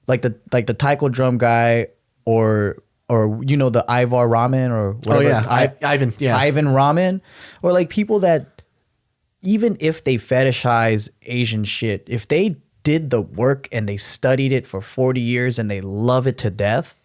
the taiko drum guy or the Ivar ramen or whatever. Oh yeah, Ivan. Yeah, Ivan ramen, or like people that even if they fetishize Asian shit, if they did the work and they studied it for 40 years and they love it to death,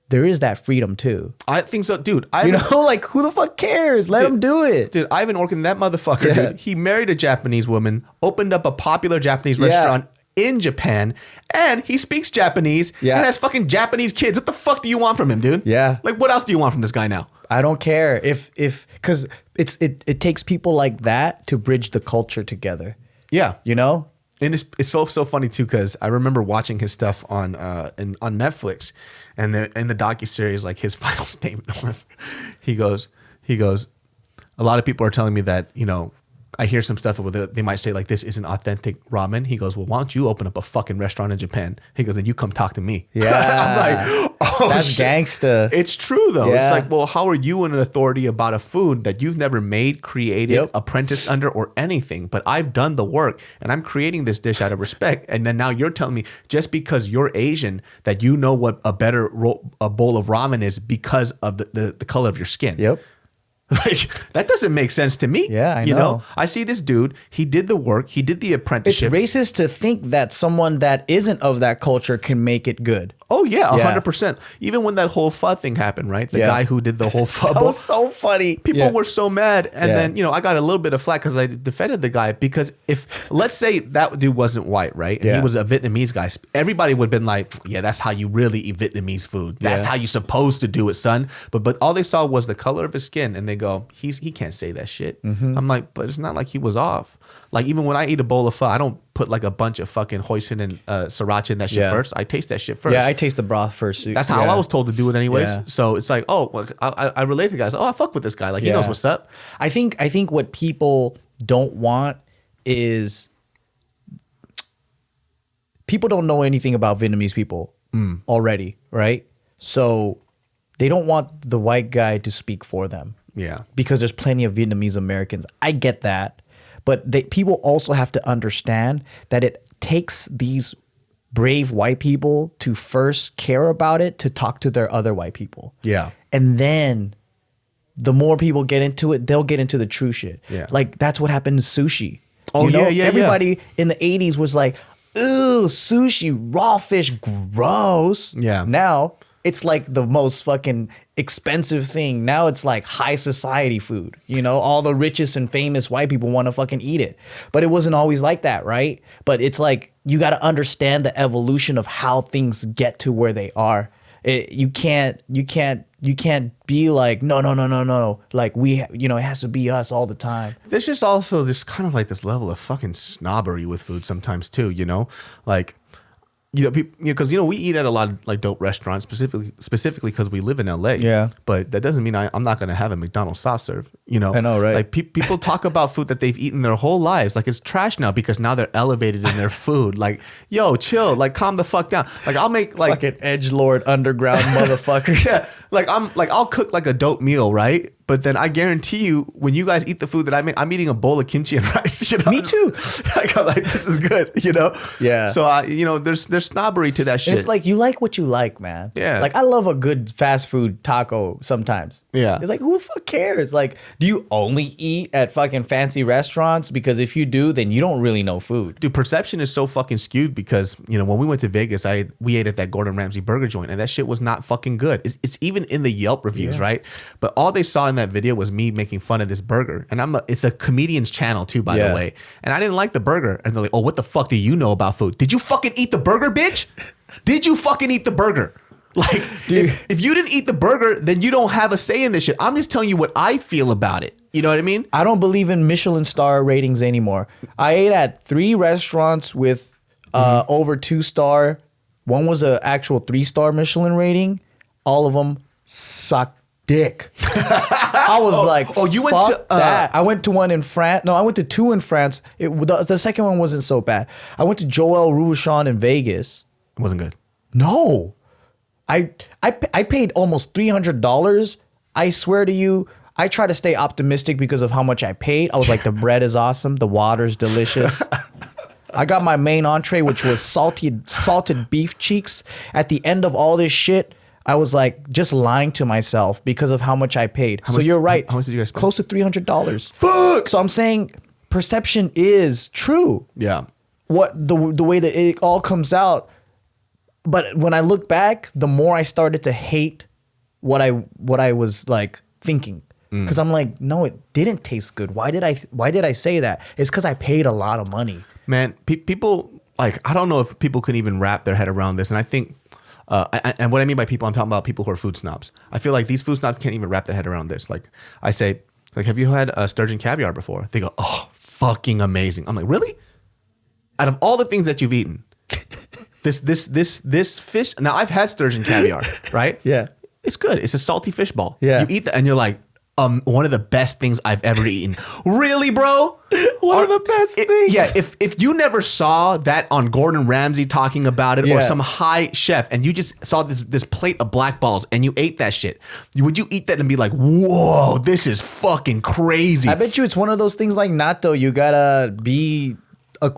there is that freedom too. I think so, dude. Like who the fuck cares? Let them do it. Dude, Ivan Orkin, that motherfucker, dude. He married a Japanese woman, opened up a popular Japanese restaurant in Japan, and he speaks Japanese and has fucking Japanese kids. What the fuck do you want from him, dude? Yeah. Like, what else do you want from this guy now? I don't care because it takes people like that to bridge the culture together. Yeah. You know? And it's so funny too, because I remember watching his stuff on Netflix, and in the docuseries, like his final statement was, he goes, a lot of people are telling me that, I hear some stuff where they might say like, this isn't authentic ramen. He goes, well, why don't you open up a fucking restaurant in Japan? He goes, and you come talk to me. Yeah. I'm like, oh, that's gangsta. It's true though. Yeah. It's like, well, how are you an authority about a food that you've never made, created, apprenticed under, or anything? But I've done the work and I'm creating this dish out of respect. And then now you're telling me just because you're Asian that you know what a bowl of ramen is because of the color of your skin. Yep. Like, that doesn't make sense to me. Yeah, I know. I see this dude, he did the work, he did the apprenticeship. It's racist to think that someone that isn't of that culture can make it good. Oh, yeah, 100%. Even when that whole pho thing happened, right? The guy who did the whole pho. That was so funny. People were so mad. And then, I got a little bit of flack because I defended the guy. Because let's say that dude wasn't white, right? And he was a Vietnamese guy. Everybody would have been like, yeah, that's how you really eat Vietnamese food. That's how you're supposed to do it, son. But all they saw was the color of his skin. And they go, he can't say that shit. Mm-hmm. I'm like, but it's not like he was off. Like, even when I eat a bowl of pho, I don't put like a bunch of fucking hoisin and sriracha in that shit first. I taste that shit first. Yeah, I taste the broth first. That's how I was told to do it anyways. Yeah. So it's like, I relate to guys. Oh, I fuck with this guy. Like, he knows what's up. I think what people don't want is people don't know anything about Vietnamese people already, right? So they don't want the white guy to speak for them. Yeah. Because there's plenty of Vietnamese Americans. I get that. But people also have to understand that it takes these brave white people to first care about it, to talk to their other white people. Yeah. And then the more people get into it, they'll get into the true shit. Yeah. Like, that's what happened to sushi. Oh, yeah. Everybody in the 80s was like, ooh, sushi, raw fish, gross. Yeah. Now it's like the most fucking expensive thing. Now it's like high society food. All the richest and famous white people want to fucking eat it. But it wasn't always like that, right? But it's like, you got to understand the evolution of how things get to where they are. You can't be like, no. Like, it has to be us all the time. There's just also this kind of like this level of fucking snobbery with food sometimes too, like, because we eat at a lot of like dope restaurants, specifically because we live in LA. Yeah. But that doesn't mean I'm not gonna have a McDonald's soft serve. I know, right? Like people talk about food that they've eaten their whole lives, like it's trash now because now they're elevated in their food. Like, yo, chill, like calm the fuck down. Like, I'll make like fucking edgelord underground motherfuckers. Yeah. I'll cook like a dope meal, right? But then I guarantee you, when you guys eat the food that I make, I'm eating a bowl of kimchi and rice. Me too. I'm like, this is good, Yeah. So there's snobbery to that shit. It's like, you like what you like, man. Yeah. Like, I love a good fast food taco sometimes. Yeah. It's like, who the fuck cares? Like, do you only eat at fucking fancy restaurants? Because if you do, then you don't really know food. Dude, perception is so fucking skewed because, when we went to Vegas, we ate at that Gordon Ramsay burger joint and that shit was not fucking good. It's even in the Yelp reviews, right? But all they saw in that video was me making fun of this burger. And it's a comedian's channel too, by the way. And I didn't like the burger. And they're like, oh, what the fuck do you know about food? Did you fucking eat the burger, bitch? Did you fucking eat the burger? Like, if you didn't eat the burger, then you don't have a say in this shit. I'm just telling you what I feel about it. You know what I mean? I don't believe in Michelin star ratings anymore. I ate at 3 restaurants with over 2-star. One was an actual 3-star Michelin rating. All of them sucked dick. I was like, you went to that. I went to one in France. No, I went to 2 in France. The second one wasn't so bad. I went to Joel Rouchon in Vegas. It wasn't good. No. I paid almost $300. I swear to you, I try to stay optimistic because of how much I paid. I was like, the bread is awesome. The water's delicious. I got my main entree, which was salted beef cheeks. At the end of all this shit, I was like just lying to myself because of how much I paid. So you're right. How much did you guys spend? Close to $300. Fuck. So I'm saying perception is true. Yeah. What the way that it all comes out. But when I look back, the more I started to hate what I was like thinking. Because I'm like, no, it didn't taste good. Why did I say that? It's because I paid a lot of money. Man, people, like, I don't know if people can even wrap their head around this. And I think, and what I mean by people, I'm talking about people who are food snobs. I feel like these food snobs can't even wrap their head around this. Like, I say, like, have you had sturgeon caviar before? They go, oh, fucking amazing. I'm like, really? Out of all the things that you've eaten, this fish. Now, I've had sturgeon caviar, right? Yeah. It's good. It's a salty fish ball. Yeah. You eat that and you're like, one of the best things I've ever eaten. Really, bro? One of the best things. Yeah, if you never saw that on Gordon Ramsay talking about it, or Yeah. some high chef, and you just saw this plate of black balls and you ate that shit, would you eat that and be like, whoa, this is fucking crazy? I bet you it's one of those things like natto. You gotta be you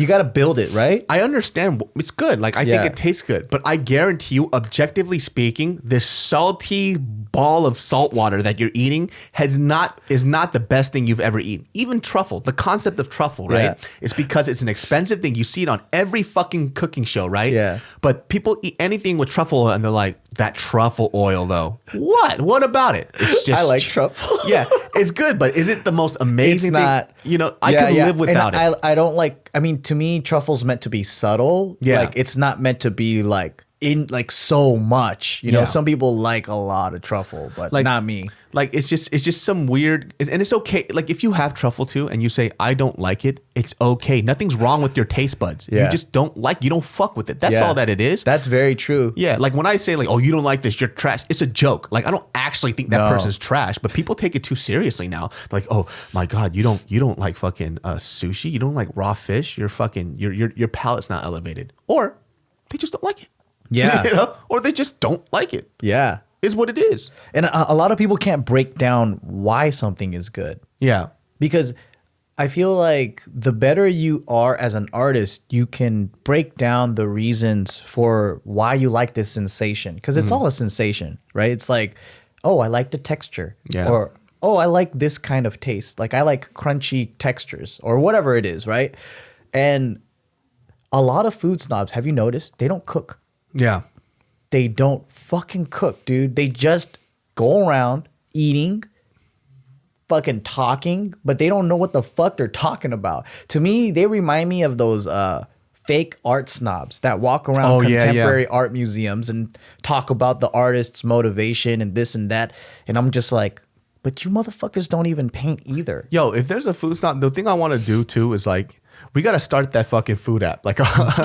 gotta build it, right? I understand. It's good. Like, I think it tastes good. But I guarantee you, objectively speaking, this salty ball of salt water that you're eating is not the best thing you've ever eaten. Even truffle, the concept of truffle, right? Yeah. It's because it's an expensive thing. You see it on every fucking cooking show, right? Yeah. But people eat anything with truffle and they're like, that truffle oil though. What? What about it? It's just I like truffle. Yeah, it's good, but is it the most amazing It's not. thing? You know, I could live without and it. I don't like. I mean, to me, truffle's meant to be subtle. Yeah. Like it's not meant to be like in like so much. You know, Yeah. some people like a lot of truffle, but Like- not me. Like, it's just some weird, and it's okay. Like, if you have truffle too and you say, I don't like it, it's okay. Nothing's wrong with your taste buds. Yeah. You just don't you don't fuck with it. That's Yeah. all that it is. That's very true. Yeah. Like, when I say, like, oh, you don't like this, you're trash, it's a joke. Like, I don't actually think that No. person's trash, but people take it too seriously now. Like, oh my God, you don't like fucking sushi? You don't like raw fish? You're fucking, your palate's not elevated. Or they just don't like it. Yeah. You know? Or they just don't like it. Yeah. Is what it is. And a lot of people can't break down why something is good. Yeah. Because I feel like the better you are as an artist, you can break down the reasons for why you like this sensation. Because it's all a sensation, right? It's like, oh, I like the texture. Yeah. Or, oh, I like this kind of taste. Like I like crunchy textures or whatever it is, right? And a lot of food snobs, have you noticed? They don't cook. Yeah. They don't fucking cook, dude. They just go around eating, fucking talking, but they don't know what the fuck they're talking about. To me, they remind me of those fake art snobs that walk around contemporary art museums and talk about the artist's motivation and this and that. And I'm just like, but you motherfuckers don't even paint either. Yo, if there's a food snob, the thing I want to do too is like, we got to start that fucking food app. Like,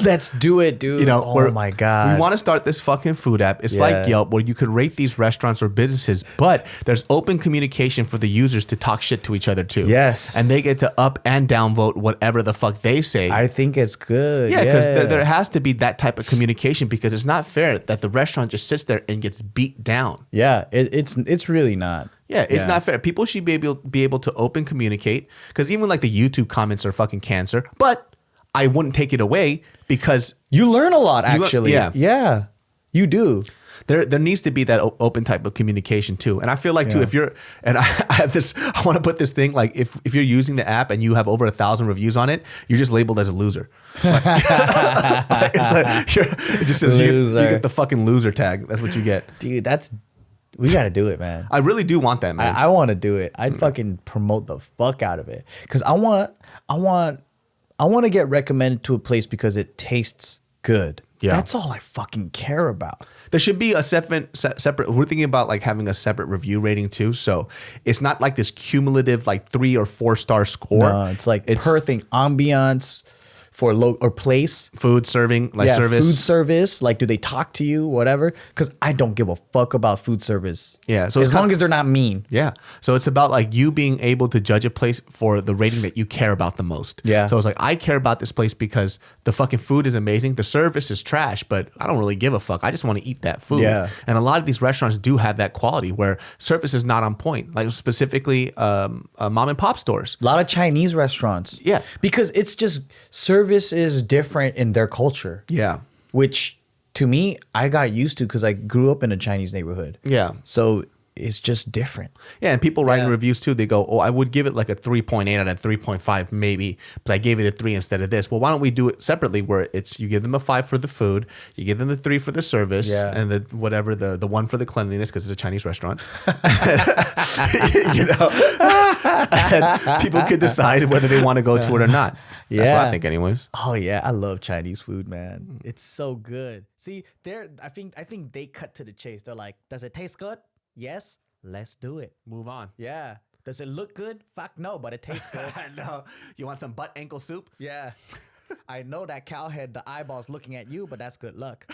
Let's do it, dude. you know, oh my God. We want to start this fucking food app. It's Yeah. like Yelp, where you could rate these restaurants or businesses, but there's open communication for the users to talk shit to each other too. Yes. And they get to up and down vote whatever the fuck they say. I think it's good. Yeah, because there has to be that type of communication, because it's not fair that the restaurant just sits there and gets beat down. Yeah, it's really not. Yeah, it's not fair. People should be able to open communicate, because even like the YouTube comments are fucking cancer, but I wouldn't take it away because You learn a lot, learn- actually. yeah. Yeah, you do. there needs to be that open type of communication too. And I feel like too, Yeah. if you're, and I have this, I want to put this thing, like if you're using the app and you have over 1,000 reviews on it, you're just labeled as a loser. Like, it just says you get the fucking loser tag. That's what you get. Dude, we got to do it, man. I really do want that, man. I want to do it. I'd fucking promote the fuck out of it. Because I want to get recommended to a place because it tastes good. Yeah. That's all I fucking care about. There should be a separate. We're thinking about like having a separate review rating too. So it's not like this cumulative like 3 or 4 star score. No, it's like per thing. Ambiance, for or place. Food serving, like service. Food service. Like, do they talk to you, whatever? Because I don't give a fuck about food service. Yeah. So as long as they're not mean. Yeah. So it's about like you being able to judge a place for the rating that you care about the most. Yeah. So it's like, I care about this place because the fucking food is amazing. The service is trash, but I don't really give a fuck. I just want to eat that food. Yeah. And a lot of these restaurants do have that quality where service is not on point. Like specifically mom and pop stores. A lot of Chinese restaurants. Yeah. Because it's just service is different in their culture. Yeah. Which to me, I got used to because I grew up in a Chinese neighborhood. Yeah. So it's just different. Yeah, and people writing reviews too, they go, oh, I would give it like a 3.8 out of 3.5 maybe, but I gave it a 3 instead of this. Well, why don't we do it separately where it's you give them a 5 for the food, you give them the 3 for the service, and the whatever the 1 for the cleanliness because it's a Chinese restaurant. You know, and people could decide whether they want to go to it or not. That's what I think, anyways. Oh yeah, I love Chinese food, man. It's so good. See, I think they cut to the chase. They're like, does it taste good? Yes, let's do it. Move on. Yeah. Does it look good? Fuck no, but it tastes good. No. You want some butt ankle soup? Yeah. I know that cow head, the eyeballs looking at you, but that's good luck.